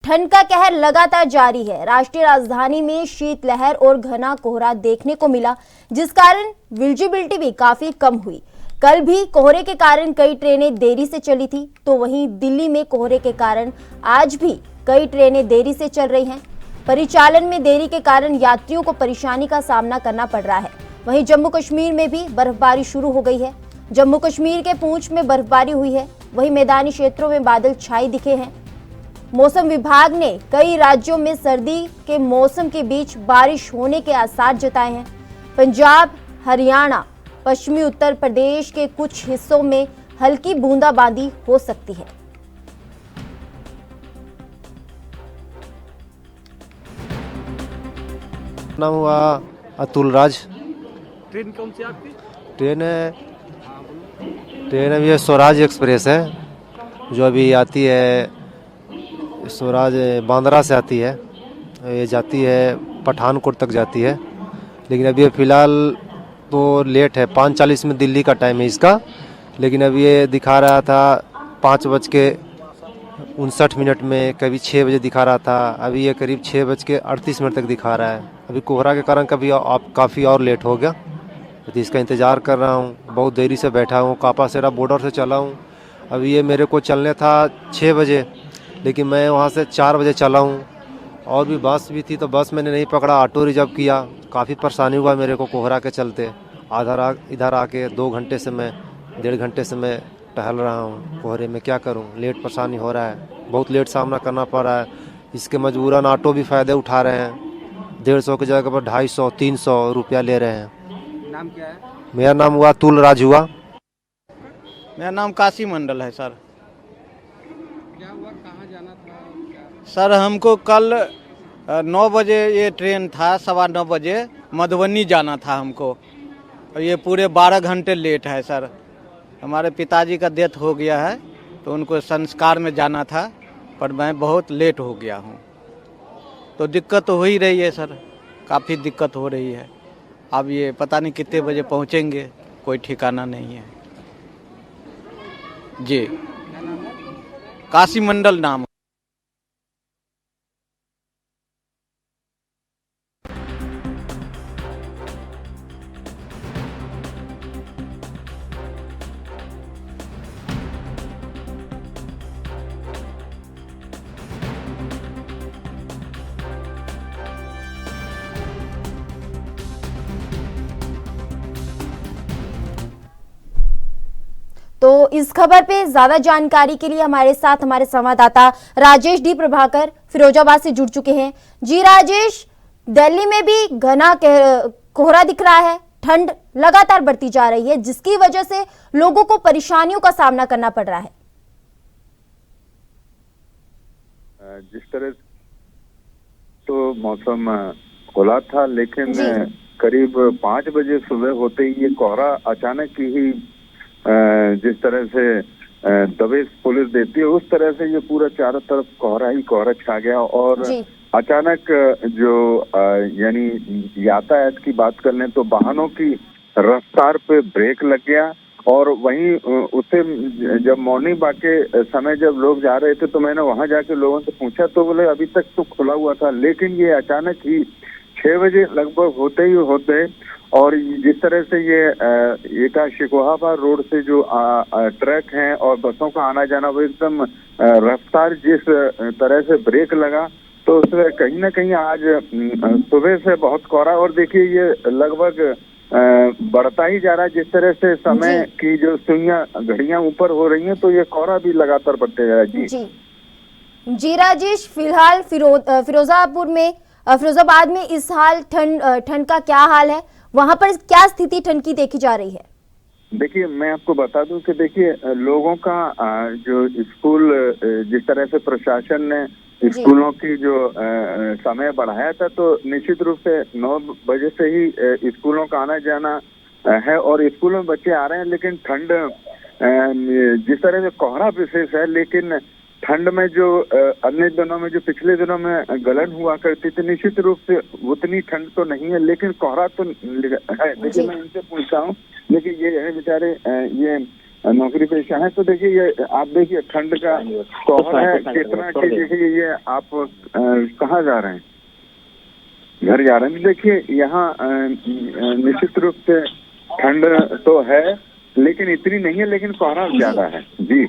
ठंड का कहर लगातार जारी है। राष्ट्रीय राजधानी में शीतलहर और घना कोहरा देखने को मिला, जिस कारण विजिबिलिटी भी काफी कम हुई। कल भी कोहरे के कारण कई ट्रेनें देरी से चली थी, तो वहीं दिल्ली में कोहरे के कारण आज भी कई ट्रेनें देरी से चल रही हैं। परिचालन में देरी के कारण यात्रियों को परेशानी का सामना करना पड़ रहा है। वहीं जम्मू कश्मीर में भी बर्फबारी शुरू हो गई है। जम्मू कश्मीर के पूंछ में बर्फबारी हुई है, वहीं मैदानी क्षेत्रों में बादल छाए दिखे हैं। मौसम विभाग ने कई राज्यों में सर्दी के मौसम के बीच बारिश होने के आसार जताए हैं। पंजाब, हरियाणा, पश्चिमी उत्तर प्रदेश के कुछ हिस्सों में हल्की बूंदाबांदी हो सकती है। नाम हुआ अतुल राज। ट्रेन कौन सी आपकी? ट्रेन अभी स्वराज एक्सप्रेस है, जो अभी आती है स्वराज बांद्रा से आती है। ये जाती है पठानकोट तक जाती है, लेकिन अभी फ़िलहाल तो लेट है। 5:40 में दिल्ली का टाइम है इसका, लेकिन अभी ये दिखा रहा था 5:59 में, कभी 6 बजे दिखा रहा था। अभी ये करीब 6:38 तक दिखा रहा है। अभी कोहरा के कारण कभी काफ़ी और लेट हो गया, तो इसका इंतज़ार कर रहा हूँ। बहुत देरी से बैठा हूँ, कापासेरा बॉर्डर से चला हूँ। अभी ये मेरे को चलने था 6 बजे, लेकिन मैं वहाँ से 4 बजे चला हूँ। और भी बस भी थी, तो बस मैंने नहीं पकड़ा, ऑटो रिजर्व किया। काफ़ी परेशानी हुआ मेरे को कोहरा के चलते। इधर आके 2 घंटे से मैं 1.5 घंटे से मैं टहल रहा हूँ कोहरे में। क्या करूँ, लेट परेशानी हो रहा है, बहुत लेट सामना करना पड़ रहा है। इसके मजबूरन ऑटो भी फ़ायदे उठा रहे हैं। 150 की जगह पर 250-300 रुपया ले रहे हैं। नाम क्या है? मेरा नाम हुआ अतुल राज हुआ। मेरा नाम काशी मंडल है सर। क्या हुआ, कहाँ जाना था? सर हमको कल 9 बजे ये ट्रेन था, 9:15 बजे मधुबनी जाना था हमको, और ये पूरे 12 घंटे लेट है सर। हमारे पिताजी का डेथ हो गया है, तो उनको संस्कार में जाना था, पर मैं बहुत लेट हो गया हूँ। तो दिक्कत तो हो ही रही है सर, काफ़ी दिक्कत हो रही है। अब ये पता नहीं कितने बजे पहुँचेंगे, कोई ठिकाना नहीं है जी। काशी मंडल नाम। तो इस खबर पे ज्यादा जानकारी के लिए हमारे साथ हमारे संवाददाता राजेश डी प्रभाकर फिरोजाबाद से जुड़ चुके हैं। जी राजेश, दिल्ली में भी घना कोहरा दिख रहा है, ठंड लगातार बढ़ती जा रही है, जिसकी वजह से लोगों को परेशानियों का सामना करना पड़ रहा है। जिस तरह तो मौसम खुला था, लेकिन करीब 5 बजे सुबह होते ही ये कोहरा अचानक ही जिस तरह से दबेश पुलिस देती है, उस तरह से ये पूरा चारों तरफ कोहरा ही कोहरा छा गया। और अचानक जो यानी यातायात की बात कर लें तो वाहनों की रफ्तार पे ब्रेक लग गया। और वहीं उससे जब मॉर्निंग वॉक के समय जब लोग जा रहे थे, तो मैंने वहां जाके लोगों से पूछा, तो बोले अभी तक तो खुला हुआ था, लेकिन ये अचानक ही 6 बजे लगभग होते और जिस तरह से ये एटा शिकोहाबाद रोड से जो ट्रक हैं और बसों का आना जाना, वो एकदम रफ्तार जिस तरह से ब्रेक लगा, तो उससे कहीं ना कहीं आज सुबह से बहुत कोहरा। और देखिए ये लगभग बढ़ता ही जा रहा है। जिस तरह से समय की जो सुइयां घड़ियां ऊपर हो रही हैं, तो ये कोहरा भी लगातार बढ़ते जा रहा है। जी राजेश, फिलहाल फिरोजाबाद में इस हाल ठंड का क्या हाल है? वहां पर क्या स्थिति ठंड की देखी जा रही है? देखिए, मैं आपको बता दूं कि देखिए लोगों का जो स्कूल, जिस तरह से प्रशासन ने स्कूलों की जो समय बढ़ाया था, तो निश्चित रूप से 9 बजे से ही स्कूलों का आना जाना है और स्कूलों में बच्चे आ रहे हैं। लेकिन ठंड जिस तरह से कोहरा विशेष है, लेकिन ठंड में जो अन्य दिनों में, जो पिछले दिनों में गलन हुआ करती थी, निश्चित रूप से उतनी ठंड तो नहीं है, लेकिन कोहरा तो है। देखिए मैं इनसे पूछता हूँ, देखिए ये है बेचारे, ये नौकरी पेशा है। तो देखिए ये आप देखिए ठंड का कोहरा है कितना कि देखिए ये आप कहाँ जा रहे हैं? घर जा रहे हैं। देखिए यहाँ निश्चित रूप से ठंड तो है लेकिन इतनी नहीं है, लेकिन कोहरा ज्यादा है। जी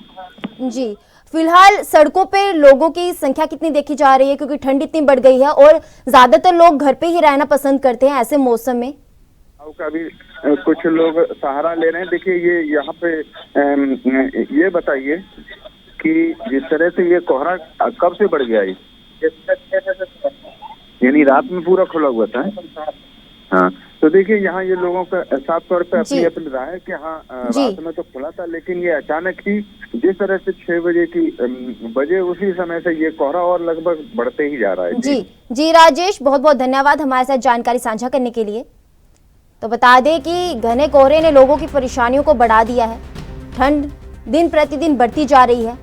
जी, फिलहाल सड़कों पे लोगों की संख्या कितनी देखी जा रही है, क्योंकि ठंड इतनी बढ़ गई है और ज्यादातर लोग घर पे ही रहना पसंद करते हैं ऐसे मौसम में? का भी कुछ लोग सहारा ले रहे हैं। देखिए ये यहाँ पे ये बताइए कि जिस तरह से ये कोहरा कब से बढ़ गया? यानी रात में पूरा खुला हुआ था। हाँ, तो देखिए यहाँ ये लोगों का साफ तौर पे अपनी राय है कि हाँ रात में तो खुला था, लेकिन ये अचानक ही जिस तरह से 6 बजे की बजे उसी समय से ये कोहरा और लगभग बढ़ते ही जा रहा है। जी राजेश, बहुत बहुत धन्यवाद हमारे साथ जानकारी साझा करने के लिए। तो बता दें कि घने कोहरे ने लोगों की परेशानियों को बढ़ा दिया है। ठंड दिन प्रतिदिन बढ़ती जा रही है।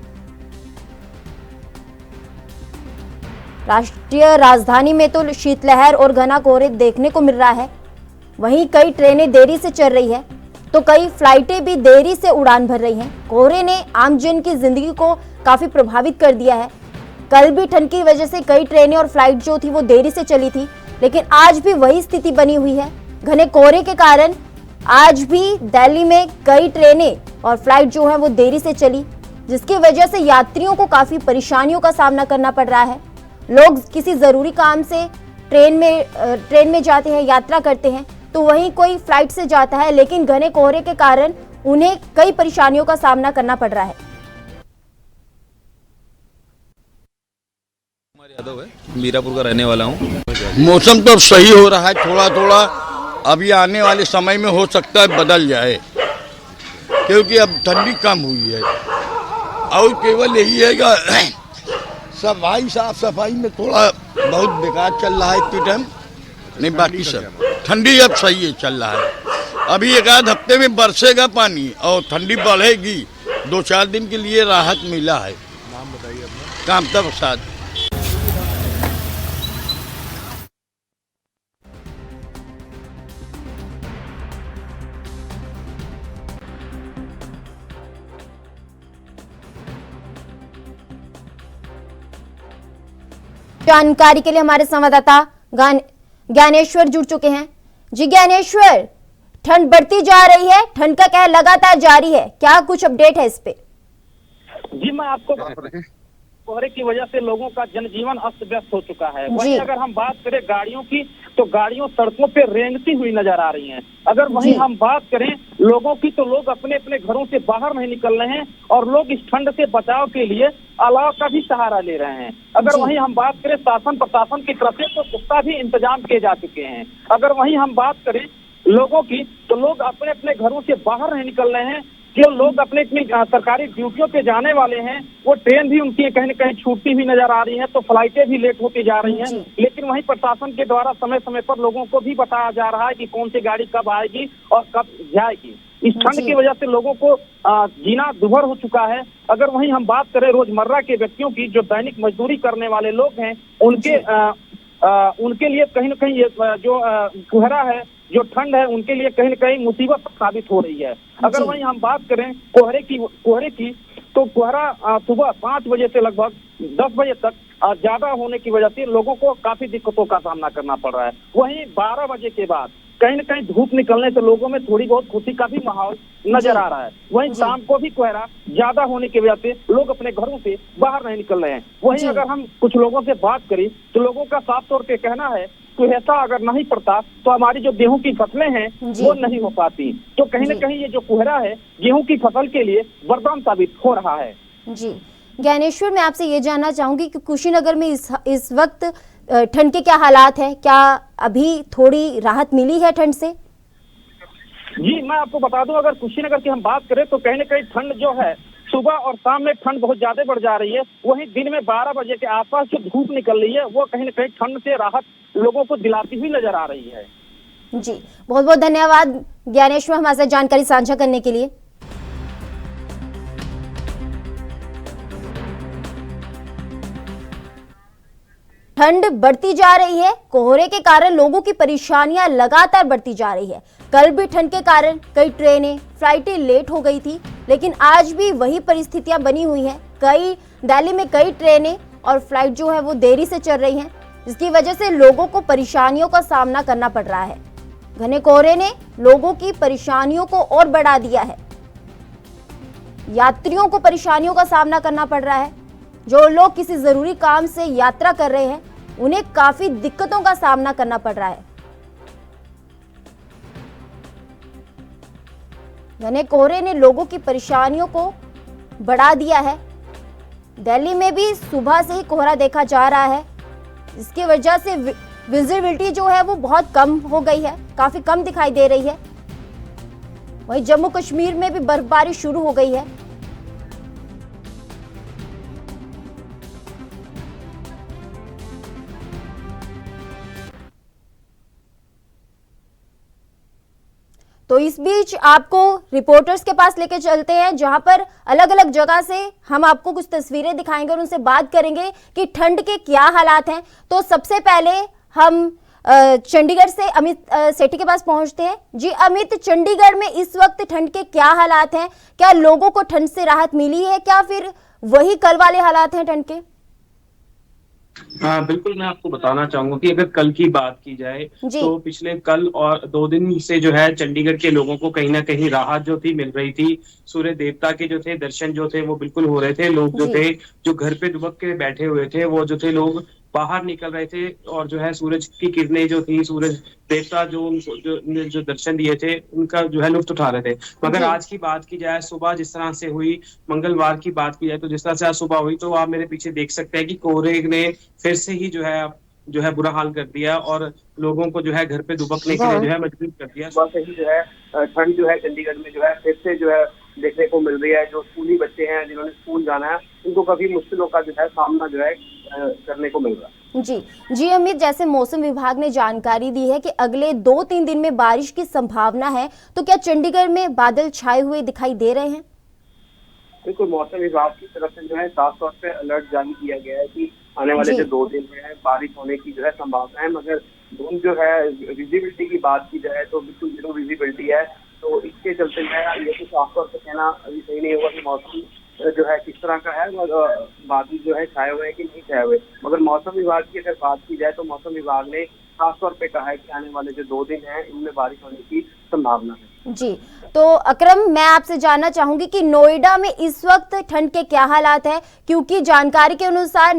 राष्ट्रीय राजधानी में तो शीतलहर और घना कोहरे देखने को मिल रहा है। वहीं कई ट्रेनें देरी से चल रही है तो कई फ्लाइटें भी देरी से उड़ान भर रही हैं। कोहरे ने आमजन की जिंदगी को काफी प्रभावित कर दिया है। कल भी ठंड की वजह से कई ट्रेनें और फ्लाइट जो थी वो देरी से चली थी, लेकिन आज भी वही स्थिति बनी हुई है। घने कोहरे के कारण आज भी दिल्ली में कई ट्रेनें और फ्लाइट जो है वो देरी से चली, जिसकी वजह से यात्रियों को काफी परेशानियों का सामना करना पड़ रहा है। लोग किसी जरूरी काम से ट्रेन में जाते हैं, यात्रा करते हैं, तो वहीं कोई फ्लाइट से जाता है, लेकिन घने कोहरे के कारण उन्हें कई परेशानियों का सामना करना पड़ रहा है। यादव है, मीरापुर का रहने वाला हूँ। मौसम तो अब सही हो रहा है, थोड़ा थोड़ा अभी आने वाले समय में हो सकता है बदल जाए, क्योंकि अब ठंडी कम हुई है। और केवल यही है कि सफाई साफ सफाई में थोड़ा बहुत बेकार चल रहा है इतनी टाइम, नहीं बाकी सब ठंडी अब सही है चल रहा है। अभी एक आध हफ्ते में बरसेगा पानी और ठंडी बढ़ेगी, 2-4 दिन के लिए राहत मिला है। नाम बताइए अपना। कामता प्रसाद। जानकारी के लिए हमारे संवाददाता ज्ञानेश्वर जुड़ चुके हैं। जी ज्ञानेश्वर, ठंड बढ़ती जा रही है, ठंड का कहर लगातार जारी है, क्या कुछ अपडेट है इस पे? जी मैं आपको कोहरे की वजह से लोगों का जनजीवन अस्त व्यस्त हो चुका है। वहीं अगर हम बात करें गाड़ियों की, तो गाड़ियों सड़कों पे रेंगती हुई नजर आ रही हैं। अगर वहीं हम बात करें लोगों की, तो लोग अपने अपने घरों से बाहर नहीं निकल रहे हैं और लोग इस ठंड से बचाव के लिए अलाव का भी सहारा ले रहे हैं। अगर वहीं हम बात करें शासन प्रशासन की तरफ से, तो पुख्ता भी इंतजाम किए जा चुके हैं। अगर वहीं हम बात करें लोगों की, तो लोग अपने अपने घरों से बाहर नहीं निकल रहे हैं। जो लोग अपने अपनी सरकारी ड्यूटियों पे जाने वाले हैं, वो ट्रेन भी उनकी कहीं न कहीं छूटती हुई नजर आ रही है, तो फ्लाइटें भी लेट होती जा रही हैं। लेकिन वहीं प्रशासन के द्वारा समय समय पर लोगों को भी बताया जा रहा है कि कौन सी गाड़ी कब आएगी और कब जाएगी। इस ठंड की वजह से लोगों को जीना दुभर हो चुका है। अगर वहीं हम बात करें रोजमर्रा के व्यक्तियों की, जो दैनिक मजदूरी करने वाले लोग हैं, उनके लिए कहीं न कहीं ये जो कोहरा है, जो ठंड है, उनके लिए कहीं न कहीं मुसीबत साबित हो रही है। अगर वहीं हम बात करें कोहरे की तो कोहरा सुबह 5 बजे से लगभग 10 बजे तक ज्यादा होने की वजह से लोगों को काफी दिक्कतों का सामना करना पड़ रहा है। वहीं 12 बजे के बाद कहीं न कहीं धूप निकलने से लोगों में थोड़ी बहुत खुशी का भी माहौल नजर आ रहा है। वहीं शाम को भी कोहरा ज्यादा होने की वजह से लोग अपने घरों से बाहर नहीं निकल रहे हैं। वहीं अगर हम कुछ लोगों से बात करें, तो लोगों का साफ तौर पे कहना है तो ऐसा अगर नहीं पड़ता तो हमारी जो गेहूं की फसलें हैं वो नहीं हो पाती। तो कहीं न कहीं ये जो कोहरा है गेहूं की फसल के लिए वरदान साबित हो रहा है। जी ज्ञानेश्वर, मैं आपसे ये जानना चाहूंगी कि कुशीनगर में इस वक्त ठंड के क्या हालात है? क्या अभी थोड़ी राहत मिली है ठंड से? जी मैं आपको बता दूं, अगर कुशीनगर की हम बात करें तो कहीं न कहीं ठंड जो है सुबह और शाम में ठंड बहुत ज्यादा बढ़ जा रही है। वहीं दिन में 12 बजे के आसपास जो धूप निकल रही है वो कहीं न कहीं ठंड से राहत लोगों को दिलाती हुई नजर आ रही है। जी बहुत बहुत धन्यवाद ज्ञानेश्वर हमारे साथ जानकारी साझा करने के लिए। ठंड बढ़ती जा रही है। कोहरे के कारण लोगों की परेशानियां लगातार बढ़ती जा रही है। कल भी ठंड के कारण कई ट्रेनें, फ्लाइटें लेट हो गई थी, लेकिन आज भी वही परिस्थितियां बनी हुई हैं। दिल्ली में कई ट्रेनें और फ्लाइट जो है वो देरी से चल रही हैं, जिसकी वजह से लोगों को परेशानियों का सामना करना पड़ रहा है। घने कोहरे ने लोगों की परेशानियों को और बढ़ा दिया है। यात्रियों को परेशानियों का सामना करना पड़ रहा है। जो लोग किसी जरूरी काम से यात्रा कर रहे हैं, उन्हें काफी दिक्कतों का सामना करना पड़ रहा है। घने कोहरे ने लोगों की परेशानियों को बढ़ा दिया है। दिल्ली में भी सुबह से ही कोहरा देखा जा रहा है। इसकी वजह से विजिबिलिटी जो है वो बहुत कम हो गई है, काफी कम दिखाई दे रही है। वहीं जम्मू कश्मीर में भी बर्फबारी शुरू हो गई है। तो इस बीच आपको रिपोर्टर्स के पास लेके चलते हैं, जहां पर अलग अलग जगह से हम आपको कुछ तस्वीरें दिखाएंगे और उनसे बात करेंगे कि ठंड के क्या हालात हैं। तो सबसे पहले हम चंडीगढ़ से अमित सेठी के पास पहुंचते हैं। जी अमित, चंडीगढ़ में इस वक्त ठंड के क्या हालात हैं? क्या लोगों को ठंड से राहत मिली है, क्या फिर वही कल वाले हालात हैं ठंड के? हाँ बिल्कुल, मैं आपको बताना चाहूंगा कि अगर कल की बात की जाए तो पिछले कल और 2 दिन से जो है चंडीगढ़ के लोगों को कहीं ना कहीं राहत जो थी मिल रही थी। सूर्य देवता के जो थे दर्शन जो थे वो बिल्कुल हो रहे थे। लोग जो थे, जो घर पे दुबक के बैठे हुए थे, वो जो थे लोग बाहर निकल रहे थे और जो है सूरज की किरणें जो थी, सूरज देवता जो उनको जो दर्शन दिए थे, उनका जो है लुत्फ उठा रहे थे। मगर आज की बात की जाए, सुबह जिस तरह से हुई, मंगलवार की बात की जाए तो जिस तरह से आज सुबह हुई, तो आप मेरे पीछे देख सकते हैं कि कोहरे ने फिर से ही जो है बुरा हाल कर दिया और लोगों को जो है घर पे दुबकने के लिए जो है मजबूर कर दिया। सुबह से ही जो है ठंड जो है चंडीगढ़ में जो है फिर से जो है देखने को मिल रही है। जो स्कूली बच्चे हैं जिन्होंने स्कूल जाना है, उनको काफी मुश्किलों का जो है सामना जो है करने को मिल रहा है। जी अमित, जैसे मौसम विभाग ने जानकारी दी है कि अगले 2-3 दिन में बारिश की संभावना है, तो क्या चंडीगढ़ में बादल छाए हुए दिखाई दे रहे हैं? बिल्कुल, मौसम विभाग की तरफ से जो है साफ तौर पे अलर्ट जारी किया गया है कि आने वाले जो 2 दिन में बारिश होने की जो है संभावना है। मगर धुंध जो है, विजिबिलिटी की बात की जाए तो बिल्कुल जीरो विजिबिलिटी है। तो इसके चलते जो है ये तो साफ तौर पर कहना अभी सही नहीं होगा कि मौसम जो है किस तरह का है, बादल जो है छाए हुए हैं कि नहीं छाए हुए। मगर मौसम विभाग की अगर बात की जाए तो मौसम विभाग ने खास तौर पे कहा है कि आने वाले जो 2 दिन हैं इनमें बारिश होने की संभावना है। जी, तो अकरम, मैं आपसे जानना चाहूंगी कि नोएडा में इस वक्त ठंड के क्या हालात है, क्योंकि जानकारी के अनुसार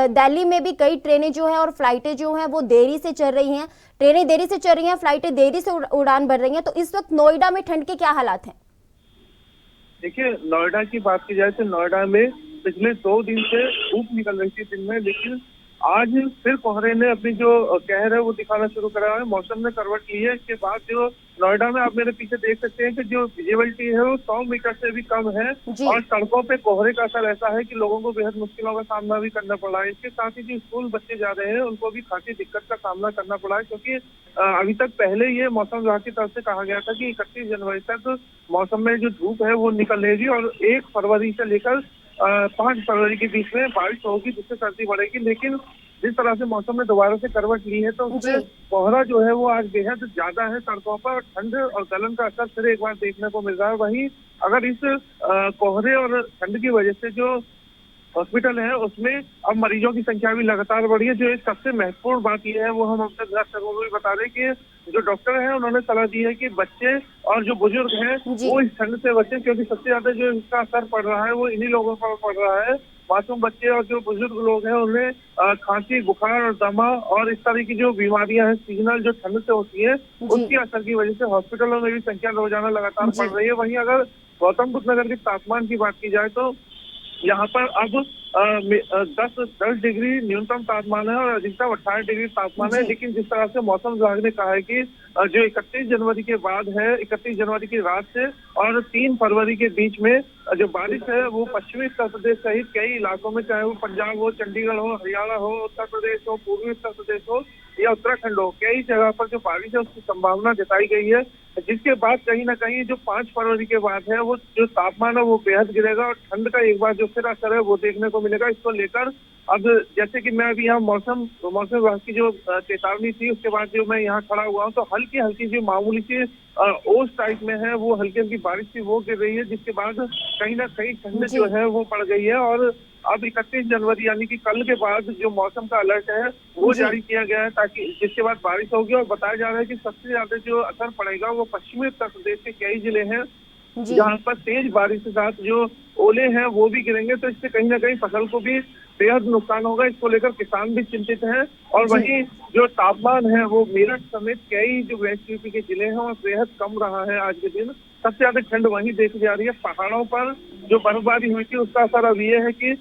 दिल्ली में भी कई ट्रेनें जो है और फ्लाइटें जो हैं वो देरी से चल रही हैं। ट्रेनें देरी से चल रही हैं, फ्लाइटें देरी से उड़ान भर रही हैं। तो इस वक्त नोएडा में ठंड के क्या हालात हैं? देखिए, नोएडा की बात की जाए तो नोएडा में पिछले 2 दिन से धूप निकल रही थी दिन में, लेकिन आज फिर कोहरे ने अपनी जो कहर है वो दिखाना शुरू करा है। मौसम ने करवट ली है। इसके बाद जो नोएडा में आप मेरे पीछे देख सकते हैं कि जो विजिबिलिटी है वो 100 मीटर से भी कम है और सड़कों पे कोहरे का असर ऐसा है कि लोगों को बेहद मुश्किलों का सामना भी करना पड़ा है। इसके साथ ही जो स्कूल बच्चे जा रहे हैं उनको भी काफी दिक्कत का सामना करना पड़ा है, क्योंकि अभी तक पहले ये मौसम विभाग की तरफ से कहा गया था कि 31 जनवरी तक मौसम में जो धूप है वो निकलेगी और 1 फरवरी से लेकर 5 फरवरी के बीच में बारिश होगी, जिससे सर्दी बढ़ेगी। लेकिन जिस तरह से मौसम ने दोबारा से करवट ली है तो उससे कोहरा जो है वो आज बेहद ज्यादा है सड़कों पर। ठंड और गलन का असर फिर एक बार देखने को मिल रहा है। वहीं अगर इस कोहरे और ठंड की वजह से जो हॉस्पिटल है उसमें अब मरीजों की संख्या भी लगातार बढ़ी है। जो एक सबसे महत्वपूर्ण बात यह है वो हम अपने दर्शकों को भी बता रहे कि जो डॉक्टर हैं उन्होंने सलाह दी है कि बच्चे और जो बुजुर्ग हैं वो इस ठंड से बचें, क्योंकि सबसे ज्यादा जो इसका असर पड़ रहा है वो इन्हीं लोगों पर पड़ रहा है। मासूम बच्चे और जो बुजुर्ग लोग हैं उन्हें खांसी, बुखार और दमा और इस तरह की जो बीमारियां हैं सीजनल जो ठंड से होती है उसके असर की वजह से हॉस्पिटलों में भी संख्या रोजाना लगातार बढ़ रही है। वहीं अगर गौतम बुद्ध नगर के तापमान की बात की जाए तो यहाँ पर अब 10 डिग्री न्यूनतम तापमान है और अधिकतम 18 डिग्री तापमान है। लेकिन जिस तरह से मौसम विभाग ने कहा है कि जो 31 जनवरी के बाद है, 31 जनवरी की रात से और 3 फरवरी के बीच में जो बारिश है वो पश्चिमी उत्तर प्रदेश सहित कई इलाकों में, चाहे वो पंजाब हो, चंडीगढ़ हो, हरियाणा हो, उत्तर प्रदेश हो, पूर्वी उत्तर प्रदेश हो या उत्तराखंड हो, कई जगह पर जो बारिश है उसकी संभावना जताई गई है। जिसके बाद कहीं ना कहीं जो 5 फरवरी के बाद है वो जो तापमान है वो बेहद गिरेगा और ठंड का एक बार जो फिर असर है वो देखने को मिलेगा। इसको लेकर अब जैसे कि मैं अभी यहाँ मौसम विभाग की जो चेतावनी थी उसके बाद जो मैं यहाँ खड़ा हुआ हूँ, तो हल्की हल्की जो मामूली सी ओस टाइप में है, वो हल्की हल्की बारिश सी वो गिर रही है, जिसके बाद कहीं ना कहीं ठंड जो है वो पड़ गई है। और अब 31 जनवरी यानी कि कल के बाद जो मौसम का अलर्ट है वो जारी किया गया है, ताकि जिसके बाद बारिश होगी। और बताया जा रहा है कि सबसे ज्यादा जो असर पड़ेगा वो पश्चिमी उत्तर प्रदेश के कई जिले हैं, जहाँ पर तेज बारिश के साथ जो ओले हैं वो भी गिरेंगे। तो इससे कहीं ना कहीं फसल को भी बेहद नुकसान होगा, इसको लेकर किसान भी चिंतित हैं। और वहीं जो तापमान है वो मेरठ समेत कई जो वेस्ट यूपी के जिले हैं और बेहद कम रहा है आज के दिन। सबसे ज्यादा ठंड वहीं देखी जा रही है। पहाड़ों पर जो बर्फबारी हुई थी उसका असर अब ये है कि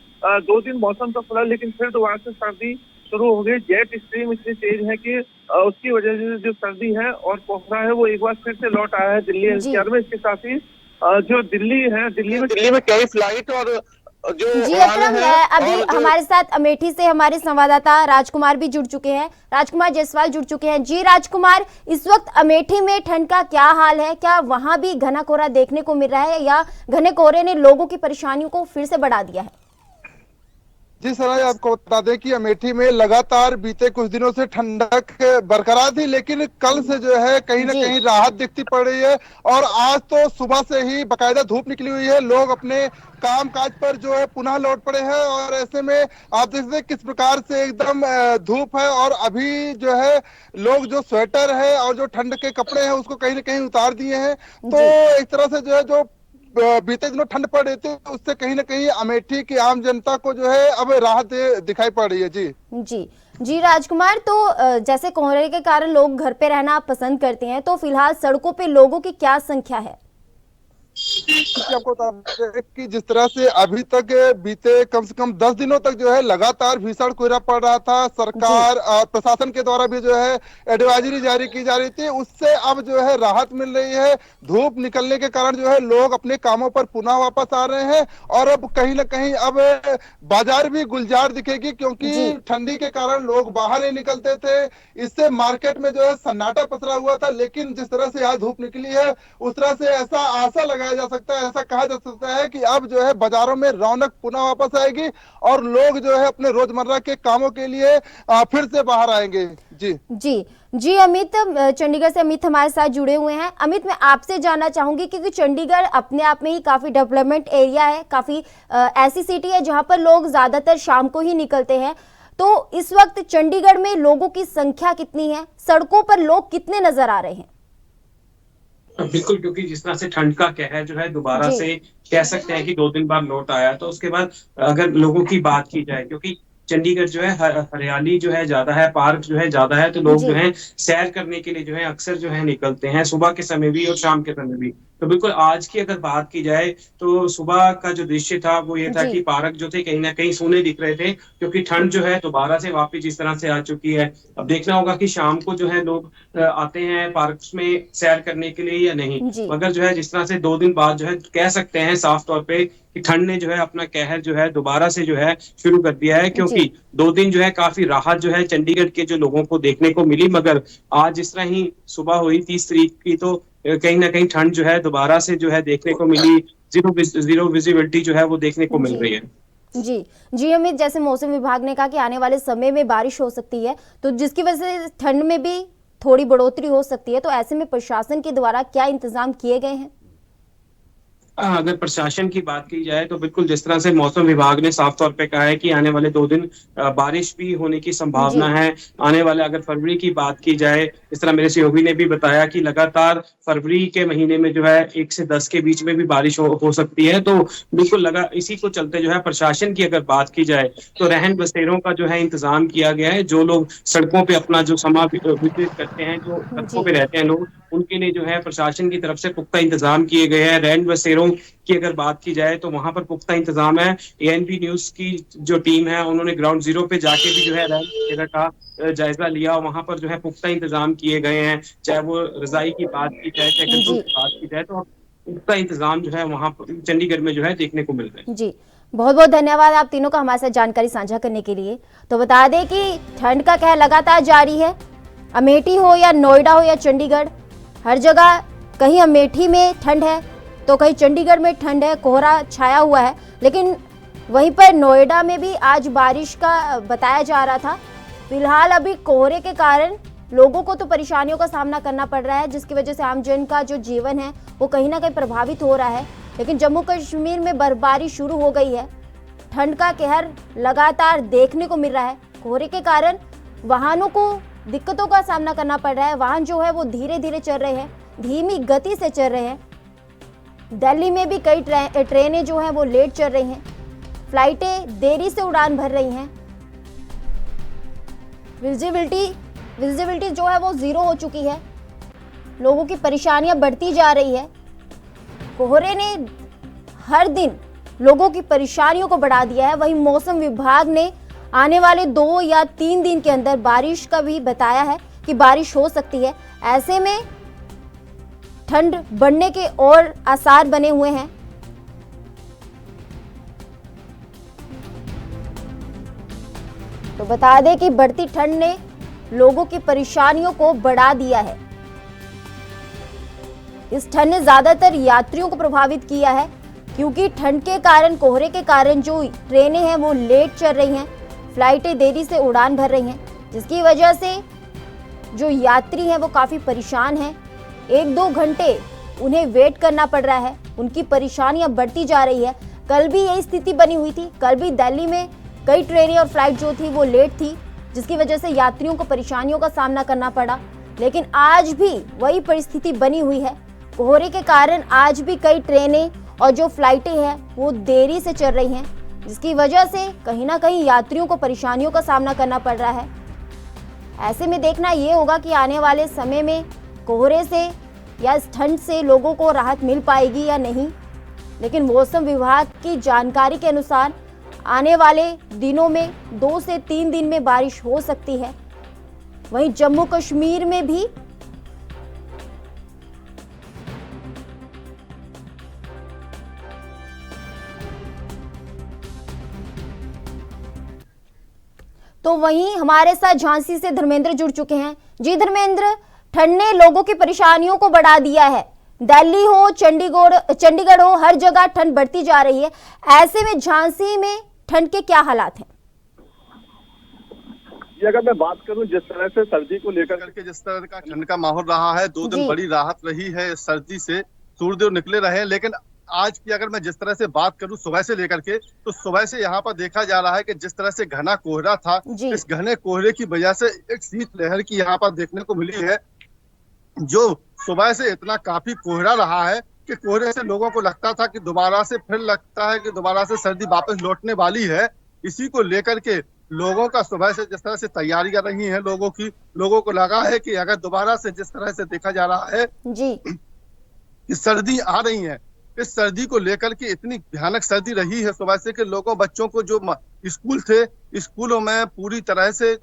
2 दिन मौसम तो खुला, लेकिन फिर दोबारा से सर्दी शुरू हो गई। जेट स्ट्रीम इतनी तेज है कि उसकी वजह से जो सर्दी है और कोहरा है वो एक बार फिर से लौट आया है दिल्ली एनसीआर में। इसके साथ ही जो दिल्ली में कई फ्लाइट और जो जी अक्रम, अभी हमारे साथ अमेठी से हमारे संवाददाता राजकुमार भी जुड़ चुके हैं, राजकुमार जायसवाल जुड़ चुके हैं। जी राजकुमार, इस वक्त अमेठी में ठंड का क्या हाल है? क्या वहां भी घना कोहरा देखने को मिल रहा है या घने कोहरे ने लोगों की परेशानियों को फिर से बढ़ा दिया है? जी सर, आपको बता दें कि अमेठी में लगातार बीते कुछ दिनों से ठंडक बरकरार थी, लेकिन कल से जो है कहीं ना कहीं राहत दिखती पड़ रही है। और आज तो सुबह से ही बकायदा धूप निकली हुई है, लोग अपने काम काज पर जो है पुनः लौट पड़े हैं। और ऐसे में आप देख सकते हैं किस प्रकार से एकदम धूप है। और अभी जो है लोग जो स्वेटर है और जो ठंड के कपड़े हैं उसको कहीं ना कहीं उतार दिए हैं। तो एक तरह से जो है जो बीते दिनों ठंड पड़ रही थी उससे कहीं ना कहीं अमेठी की आम जनता को जो है अब राहत दिखाई पड़ रही है। जी राजकुमार, तो जैसे कोहरे के कारण लोग घर पे रहना पसंद करते हैं, तो फिलहाल सड़कों पे लोगों की क्या संख्या है? आपको बता दें कि जिस तरह से अभी तक बीते कम से कम 10 दिनों तक जो है लगातार भीषण कोहरा पड़ रहा था, सरकार प्रशासन के द्वारा भी जो है एडवाइजरी जारी की जा रही थी, उससे अब जो है राहत मिल रही है। धूप निकलने के कारण जो है लोग अपने कामों पर पुनः वापस आ रहे हैं। और अब कहीं ना कहीं अब बाजार भी गुलजार दिखेगी, क्योंकि ठंडी के कारण लोग बाहर नहीं निकलते थे। इससे मार्केट में जो है सन्नाटा पसरा हुआ था, लेकिन जिस तरह से आज धूप निकली है उस तरह से ऐसा आशा लगाया जा सकता है, ऐसा कहा जा सकता है कि अब जो है बाजारों में रौनक पुनः वापस आएगी और लोग जो है अपने रोजमर्रा के कामों के लिए फिर से बाहर आएंगे। जी अमित, चंडीगढ़ से अमित हमारे साथ जुड़े हुए हैं। अमित, मैं आपसे जानना चाहूंगी क्योंकि चंडीगढ़ अपने आप में ही काफी डेवलपमेंट एरिया है, काफी ऐसी सिटी है जहां पर लोग ज्यादातर शाम को ही निकलते हैं, तो इस वक्त चंडीगढ़ में लोगों की संख्या कितनी है? सड़कों पर लोग कितने नजर आ रहे हैं? बिल्कुल, क्योंकि जिस तरह से ठंड का कहर जो है दोबारा से कह सकते हैं कि 2 दिन बाद लौट आया, तो उसके बाद अगर लोगों की बात की जाए, क्योंकि चंडीगढ़ जो है हरियाली जो है ज्यादा है, पार्क जो है ज्यादा है, तो लोग जो है सैर करने के लिए जो है अक्सर जो है निकलते हैं, सुबह के समय भी और शाम के समय भी। तो बिल्कुल आज की अगर बात की जाए तो सुबह का जो दृश्य था वो ये था कि पार्क जो थे कहीं ना कहीं सूने दिख रहे थे, क्योंकि ठंड जो है दोबारा से वापस जिस तरह से आ चुकी है। अब देखना होगा कि शाम को जो है लोग आते हैं पार्क में सैर करने के लिए या नहीं, मगर जो है जिस तरह से 2 दिन बाद जो है कह सकते हैं साफ तौर पे कि ठंड ने जो है अपना कहर जो है दोबारा से जो है शुरू कर दिया है, क्योंकि 2 दिन जो है काफी राहत जो है चंडीगढ़ के जो लोगों को देखने को मिली, मगर आज जिस तरह ही सुबह हुई 30 तारीख की, तो कहीं ना कहीं ठंड जो है दोबारा से जो है देखने को मिली, जीरो विजिबिलिटी जो है वो देखने को मिल रही है। जी अमित, जैसे मौसम विभाग ने कहा कि आने वाले समय में बारिश हो सकती है, तो जिसकी वजह से ठंड में भी थोड़ी बढ़ोतरी हो सकती है, तो ऐसे में प्रशासन के द्वारा क्या इंतजाम किए गए हैं? अगर प्रशासन की बात की जाए तो बिल्कुल जिस तरह से मौसम विभाग ने साफ तौर पे कहा है कि आने वाले 2 दिन बारिश भी होने की संभावना है। आने वाले अगर फरवरी की बात की जाए, इस तरह मेरे सहयोगी ने भी बताया कि लगातार फरवरी के महीने में जो है 1 से 10 के बीच में भी बारिश हो सकती है। तो बिल्कुल इसी को चलते जो है प्रशासन की अगर बात की जाए तो रहन बसेरों का जो है इंतजाम किया गया है। जो लोग सड़कों पे अपना जो समा व्यतीत करते हैं, जो सड़कों पे रहते हैं लोग, उनके लिए जो है प्रशासन की तरफ से पुख्ता इंतजाम किए गए हैं। रहन बसेरों की अगर बात की जाए तो वहां पर पुख्ता इंतजाम है। एएनपी न्यूज की जो टीम है उन्होंने ग्राउंड जीरो पे जाके भी जो है रहन बसेरा का जायजा लिया, वहां पर जो है पुख्ता इंतजाम किए गए हैं। चाहे वो रजाई की बात की जाए, चाहे गद्दों की बात की जाए, तो पुख्ता इंतजाम जो है वहां पर चंडीगढ़ में जो है देखने को मिल रहे हैं। जी बहुत बहुत धन्यवाद आप तीनों का हमारे साथ जानकारी साझा करने के लिए। तो बता दें कि ठंड का कहर लगातार जारी है। अमेठी हो या नोएडा हो या चंडीगढ़, हर जगह कहीं अमेठी में ठंड है तो कहीं चंडीगढ़ में ठंड है, कोहरा छाया हुआ है। लेकिन वहीं पर नोएडा में भी आज बारिश का बताया जा रहा था। फिलहाल अभी कोहरे के कारण लोगों को तो परेशानियों का सामना करना पड़ रहा है, जिसकी वजह से आमजन का जो जीवन है वो कहीं ना कहीं प्रभावित हो रहा है। लेकिन जम्मू कश्मीर में बर्फबारी शुरू हो गई है, ठंड का कहर लगातार देखने को मिल रहा है। कोहरे के कारण वाहनों को दिक्कतों का सामना करना पड़ रहा है। वाहन जो है वो धीरे धीरे चल रहे हैं, धीमी गति से चल रहे हैं। दिल्ली में भी कई ट्रेनें जो हैं वो लेट चल रही हैं, फ्लाइटें देरी से उड़ान भर रही हैं। विजिबिलिटी जो है वो जीरो हो चुकी है, लोगों की परेशानियां बढ़ती जा रही है। कोहरे ने हर दिन लोगों की परेशानियों को बढ़ा दिया है। वहीं मौसम विभाग ने आने वाले 2 या 3 दिन के अंदर बारिश का भी बताया है कि बारिश हो सकती है। ऐसे में ठंड बढ़ने के और आसार बने हुए हैं। तो बता दें कि बढ़ती ठंड ने लोगों की परेशानियों को बढ़ा दिया है। इस ठंड ने ज्यादातर यात्रियों को प्रभावित किया है, क्योंकि ठंड के कारण, कोहरे के कारण जो ट्रेनें हैं वो लेट चल रही हैं, फ्लाइटें देरी से उड़ान भर रही हैं, जिसकी वजह से जो यात्री हैं वो काफ़ी परेशान हैं। 1-2 घंटे उन्हें वेट करना पड़ रहा है, उनकी परेशानियां बढ़ती जा रही है। कल भी यही स्थिति बनी हुई थी। कल भी दिल्ली में कई ट्रेनें और फ्लाइट जो थी वो लेट थी, जिसकी वजह से यात्रियों को परेशानियों का सामना करना पड़ा। लेकिन आज भी वही परिस्थिति बनी हुई है। कोहरे के कारण आज भी कई ट्रेनें और जो फ्लाइटें हैं वो देरी से चल रही हैं, जिसकी वजह से कहीं ना कहीं यात्रियों को परेशानियों का सामना करना पड़ रहा है। ऐसे में देखना ये होगा कि आने वाले समय में कोहरे से या इस ठंड से लोगों को राहत मिल पाएगी या नहीं। लेकिन मौसम विभाग की जानकारी के अनुसार आने वाले दिनों में 2 से 3 दिन में बारिश हो सकती है। वहीं जम्मू कश्मीर में भी तो वहीं हमारे साथ झांसी से धर्मेंद्र जुड़ चुके हैं। जी धर्मेंद्र, ठंड ने लोगों की परेशानियों को बढ़ा दिया है। दिल्ली हो, चंडीगढ़ हो, हर जगह ठंड बढ़ती जा रही है। ऐसे में झांसी में ठंड के क्या हालात हैं? ये अगर मैं बात करूं, जिस तरह से सर्दी को लेकर के जिस तरह का ठंड का माहौल रहा है, 2 दिन बड़ी राहत रही है सर्दी से, सूर्यदेव निकले रहे। लेकिन आज की अगर मैं जिस तरह से बात करूं सुबह से लेकर के, तो सुबह से यहाँ पर देखा जा रहा है कि जिस तरह से घना कोहरा था, इस घने कोहरे की वजह से एक शीत लहर की यहाँ पर देखने को मिली है। जो सुबह से इतना काफी कोहरा रहा है कि कोहरे से लोगों को लगता था कि दोबारा से फिर लगता है कि दोबारा से सर्दी वापस लौटने वाली है। इसी को लेकर के लोगों का सुबह से जिस तरह से तैयारियां रही हैं लोगों को लगा है कि अगर दोबारा से जिस तरह से देखा जा रहा है कि सर्दी आ रही है, इस सर्दी को लेकर के इतनी भयानक सर्दी रही है सुबह से कि बच्चों को जो स्कूल थे, स्कूलों में पूरी तरह से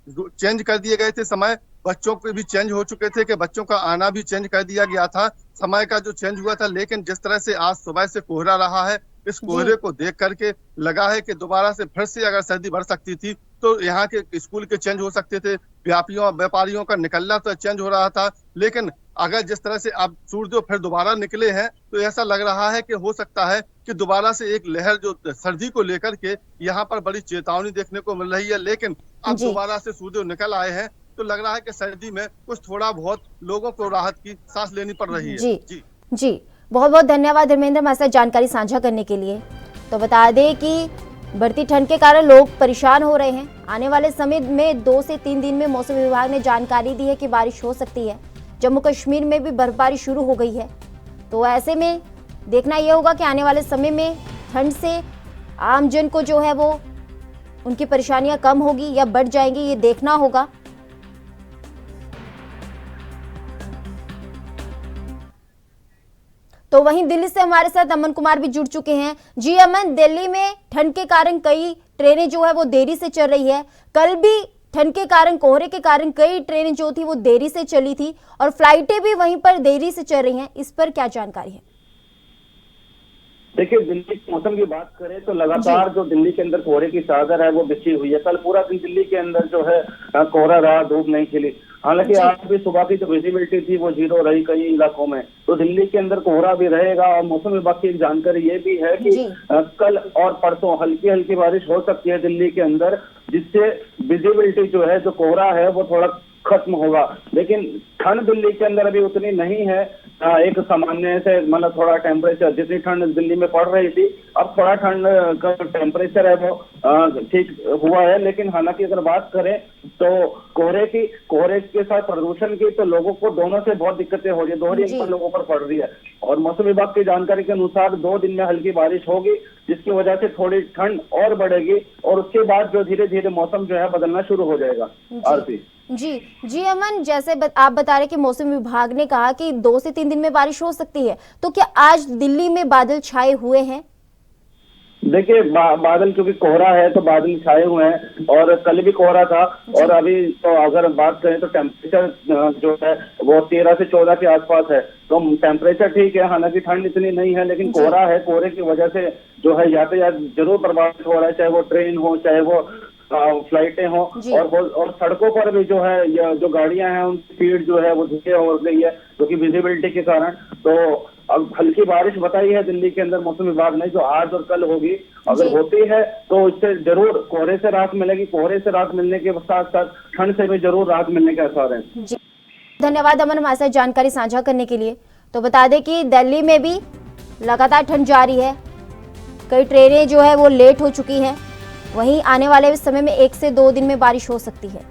चेंज कर दिए गए थे समय। बच्चों के भी चेंज हो चुके थे कि बच्चों का आना भी चेंज कर दिया गया था, समय का जो चेंज हुआ था। लेकिन जिस तरह से आज सुबह से कोहरा रहा है, इस कोहरे को देख करके लगा है कि दोबारा से फिर से अगर सर्दी बढ़ सकती थी तो यहाँ के स्कूल के चेंज हो सकते थे, व्यापारियों का निकलना तो चेंज हो रहा था। लेकिन अगर जिस तरह से अब सूर्यदेव फिर दोबारा निकले हैं तो ऐसा लग रहा है कि हो सकता है कि दोबारा से एक लहर जो सर्दी को लेकर के यहाँ पर बड़ी चेतावनी देखने को मिल रही है। लेकिन अब दोबारा से सूर्यदेव निकल आए हैं तो लग रहा है कि सर्दी में कुछ थोड़ा बहुत लोगों को राहत की सांस लेनी पड़ रही है। जी बहुत बहुत धन्यवाद धर्मेंद्र हमारे साथ जानकारी साझा करने के लिए। तो बता दें कि बढ़ती ठंड के कारण लोग परेशान हो रहे हैं। आने वाले समय में 2 से 3 दिन में मौसम विभाग ने जानकारी दी है कि बारिश हो सकती है। जम्मू कश्मीर में भी बर्फबारी शुरू हो गई है। तो ऐसे में देखना यह होगा कि आने वाले समय में ठंड से आमजन को जो है वो उनकी परेशानियां कम होगी या बढ़ जाएंगी, ये देखना होगा। तो वहीं दिल्ली से हमारे साथ अमन कुमार भी जुड़ चुके हैं। जी अमन, दिल्ली में ठंड के कारण कई ट्रेनें जो है वो देरी से चल रही है। कल भी ठंड के कारण, कोहरे के कारण कई ट्रेनें जो थी वो देरी से चली थी और फ्लाइटें भी वहीं पर देरी से चल रही हैं। इस पर क्या जानकारी है? देखिए, दिल्ली के मौसम की बात करें तो लगातार जो दिल्ली के अंदर कोहरे की चादर है वो बिछी हुई है। कल पूरा दिन दिल्ली के अंदर जो है कोहरा रहा, धूप नहीं खिली। हालांकि आज भी सुबह की जो विजिबिलिटी थी वो 0 रही कई इलाकों में। तो दिल्ली के अंदर कोहरा भी रहेगा और मौसम विभाग की एक जानकारी ये भी है कि कल और परसों हल्की हल्की बारिश हो सकती है दिल्ली के अंदर, जिससे विजिबिलिटी जो है, जो कोहरा है वो थोड़ा खत्म होगा। लेकिन ठंड दिल्ली के अंदर अभी उतनी नहीं है, एक सामान्य से मतलब थोड़ा टेम्परेचर, जितनी ठंड दिल्ली में पड़ रही थी अब थोड़ा ठंड का टेम्परेचर है वो ठीक हुआ है। लेकिन हालांकि अगर बात करें तो कोहरे के साथ प्रदूषण की, तो लोगों को दोनों से बहुत दिक्कतें हो रही है, दोहरी इनपर लोगों पर पड़ रही है। और मौसम विभाग की जानकारी के अनुसार 2 दिन में हल्की बारिश होगी, जिसकी वजह से थोड़ी ठंड और बढ़ेगी और उसके बाद जो धीरे धीरे मौसम जो है बदलना शुरू हो जाएगा। आरती जी अमन, जैसे आप बता रहे कि मौसम विभाग ने कहा कि 2 से 3 दिन में बारिश हो सकती है, तो क्या आज दिल्ली में बादल छाए हुए हैं? देखिए बादल, क्योंकि कोहरा है तो बादल छाए हुए हैं और कल भी कोहरा था। और अभी तो अगर बात करें तो टेम्परेचर जो है वो 13 से 14 के आसपास है, तो टेम्परेचर ठीक है, हालांकि ठंड इतनी नहीं है, लेकिन कोहरा है। कोहरे की वजह से जो है यातायात जरूर प्रभावित हो रहा है, चाहे वो ट्रेन हो, चाहे वो फ्लाइटें हो, और सड़कों पर भी जो है जो गाड़ियां हैं उनकी स्पीड जो है वो धीरे हो गई है, क्योंकि विजिबिलिटी के कारण। तो अब हल्की बारिश बताई है दिल्ली के अंदर मौसम विभाग ने, जो आज और कल होगी। अगर होती है तो इससे जरूर कोहरे से राहत मिलेगी। कोहरे से राहत मिलने के साथ साथ ठंड से भी जरूर राहत मिलने के आसार हैं। धन्यवाद अमन हमारे साथ जानकारी साझा करने के लिए। तो बता दें कि दिल्ली में भी लगातार ठंड जारी है, कई ट्रेनें जो है वो लेट हो चुकी हैं, वहीं आने वाले समय में 1 से 2 दिन में बारिश हो सकती है।